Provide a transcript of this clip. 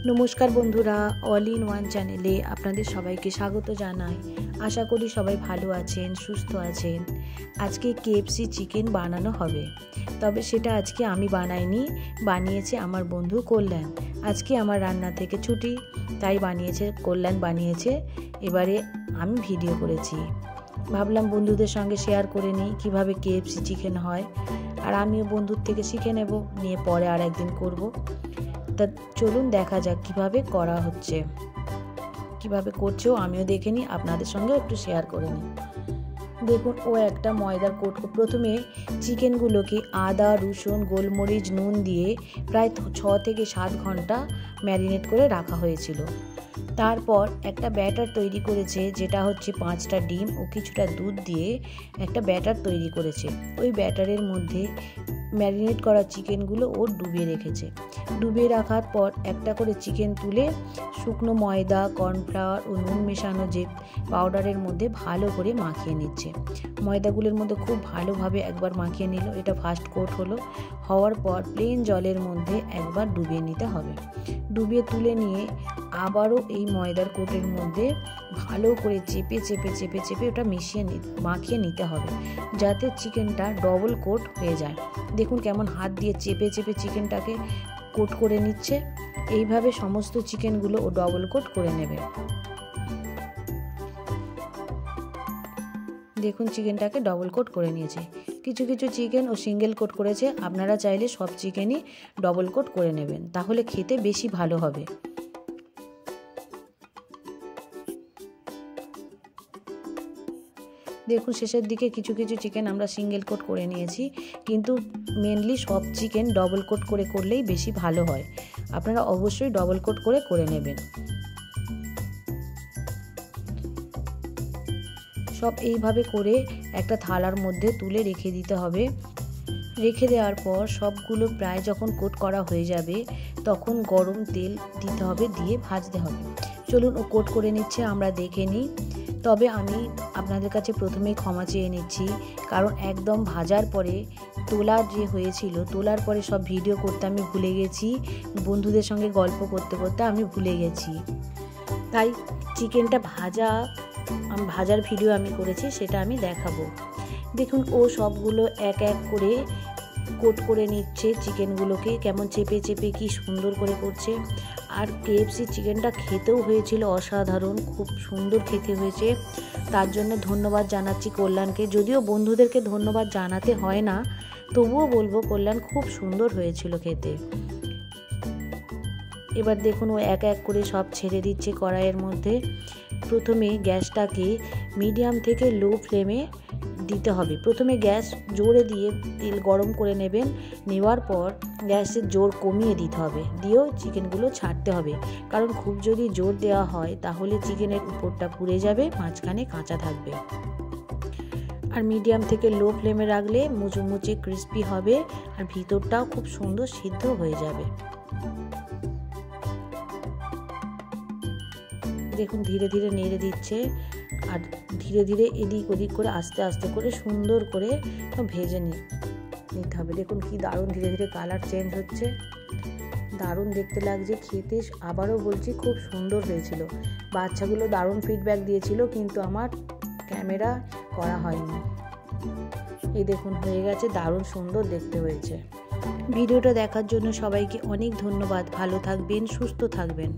নমস্কার বন্ধুরা, all in one চ্যানেলে আপনাদের সবাইকে স্বাগত জানাই। আশা করি সবাই ভালো আছেন, সুস্থ আছেন। আজকে কেএফসি চিকেন বানানো হবে, তবে সেটা আজকে আমি বানাইনি, বানিয়েছে আমার বন্ধু কল্যাণ। আজকে আমার রান্না থেকে ছুটি, তাই কল্যাণ বানিয়েছে। এবারে আমি ভিডিও করেছি, ভাবলাম বন্ধুদের সঙ্গে শেয়ার করে নিই কীভাবে কেএফসি চিকেন হয়, আর আমিও বন্ধুর থেকে শিখে নেব, নিয়ে পরে আর একদিন করব। তা চলুন দেখা যাক কিভাবে করা হচ্ছে, কিভাবে করছেও আমিও দেখে নিই, আপনাদের সঙ্গে একটু শেয়ার করে নিই। দেখুন, ও একটা ময়দার কোট, প্রথমে চিকেনগুলোকে আদা, রসুন, গোলমরিচ, নুন দিয়ে প্রায় 6 থেকে 7 ঘন্টা ম্যারিনেট করে রাখা হয়েছিল। তারপর একটা ব্যাটার তৈরি করেছে, যেটা হচ্ছে 5টা ডিম ও কিছুটা দুধ দিয়ে একটা ব্যাটার তৈরি করেছে। ওই ব্যাটারের মধ্যে ম্যারিনেট করা চিকেনগুলো ও ডুবিয়ে রেখেছে। ডুবিয়ে রাখার পর একটা করে চিকেন তুলে শুকনো ময়দা, কর্নফ্লাওয়ার ও নুন মেশানো যে পাউডারের মধ্যে ভালো করে মাখিয়ে নিচ্ছে। ময়দাগুলোর মধ্যে খুব ভালোভাবে একবার মাখিয়ে নিল। এটা ফার্স্ট কোট হলো। হওয়ার পর প্লেন জলের মধ্যে একবার ডুবিয়ে নিতে হবে। ডুবিয়ে তুলে নিয়ে আবারও এই ময়দার কোটের মধ্যে ভালো করে চেপে চেপে চেপে চেপে ওটা মাখিয়ে নিতে হবে, যাতে চিকেনটা ডবল কোট হয়ে যায়। দেখুন কেমন হাত দিয়ে চেপে চেপে চিকেনটাকে কোট করে নিচ্ছে। এইভাবে সমস্ত চিকেনগুলো ও ডবল কোট করে নেবে। দেখুন চিকেনটাকে ডবল কোট করে নিয়েছে। কিছু কিছু চিকেন ও সিঙ্গেল কোট করেছে, আপনারা চাইলে সব চিকেনই ডবল কোট করে নেবেন, তাহলে খেতে বেশি ভালো হবে। দেখুন শেষের দিকে কিছু কিছু চিকেন আমরা সিঙ্গেল কোট করে নিয়েছি, কিন্তু মেনলি সব চিকেন ডবল কোট করে করলেই বেশি ভালো হয়। আপনারা অবশ্যই ডবল কোট করে নেবেন। সব এইভাবে করে একটা থালার মধ্যে তুলে রেখে দিতে হবে। রেখে দেওয়ার পর সবগুলো প্রায় যখন কোট করা হয়ে যাবে, তখন গরম তেল দিতে হবে, দিয়ে ভাজতে হবে। চলুন ও কোট করে নিচ্ছে, আমরা দেখে নিই। তবে আমি আপনাদের কাছে প্রথমেই ক্ষমা চেয়ে নিচ্ছি, কারণ একদম ভাজার পরে তোলার পরে সব ভিডিও করতে আমি ভুলে গেছি। বন্ধুদের সঙ্গে গল্প করতে করতে আমি ভুলে গেছি, তাই চিকেনটা ভাজার ভিডিও আমি করেছি, সেটা আমি দেখাবো। দেখুন ও সবগুলো এক এক করে কোট করে নিচ্ছে চিকেনগুলোকে, কেমন চেপে চেপে কি সুন্দর করে করছে। আর কেএফসি চিকেনটা খেতেও হয়েছিল অসাধারণ, খুব সুন্দর খেতে হয়েছে। তার জন্য ধন্যবাদ জানাচ্ছি কল্যাণকে। যদিও বন্ধুদেরকে ধন্যবাদ জানাতে হয় না, তবুও বলবো কল্যাণ খুব সুন্দর হয়েছিল খেতে। এবার দেখুন ও এক এক করে সব ছেড়ে দিচ্ছে কড়াইয়ের মধ্যে। প্রথমে গ্যাসটাকে মিডিয়াম থেকে লো ফ্লেমে দিতে হবে। প্রথমে গ্যাস জোরে দিয়ে তেল গরম করে নেবেন, নেওয়ার পর গ্যাসের জোর কমিয়ে দিতে হবে, দিয়েও চিকেনগুলো ছাড়তে হবে। কারণ খুব যদি জোর দেওয়া হয় তাহলে চিকেনের উপরটা পুড়ে যাবে, মাঝখানে কাঁচা থাকবে। আর মিডিয়াম থেকে লো ফ্লেমে রাখলে মুচমুচে ক্রিস্পি হবে, আর ভিতরটাও খুব সুন্দর সিদ্ধ হয়ে যাবে। দেখুন ধীরে ধীরে নেড়ে দিচ্ছে, আর ধীরে ধীরে এদিক ওদিক করে আস্তে আস্তে করে সুন্দর করে ভেজে নিতে হবে। দেখুন কি দারুণ ধীরে ধীরে কালার চেঞ্জ হচ্ছে, দারুণ দেখতে লাগছে খেতে। আবারও বলছি খুব সুন্দর হয়েছিল। বাচ্চাগুলো দারুণ ফিডব্যাক দিয়েছিল, কিন্তু আমার ক্যামেরা করা হয়নি। এই দেখুন হয়ে গেছে, দারুণ সুন্দর দেখতে হয়েছে। ভিডিওটা দেখার জন্য সবাইকে অনেক ধন্যবাদ। ভালো থাকবেন, সুস্থ থাকবেন।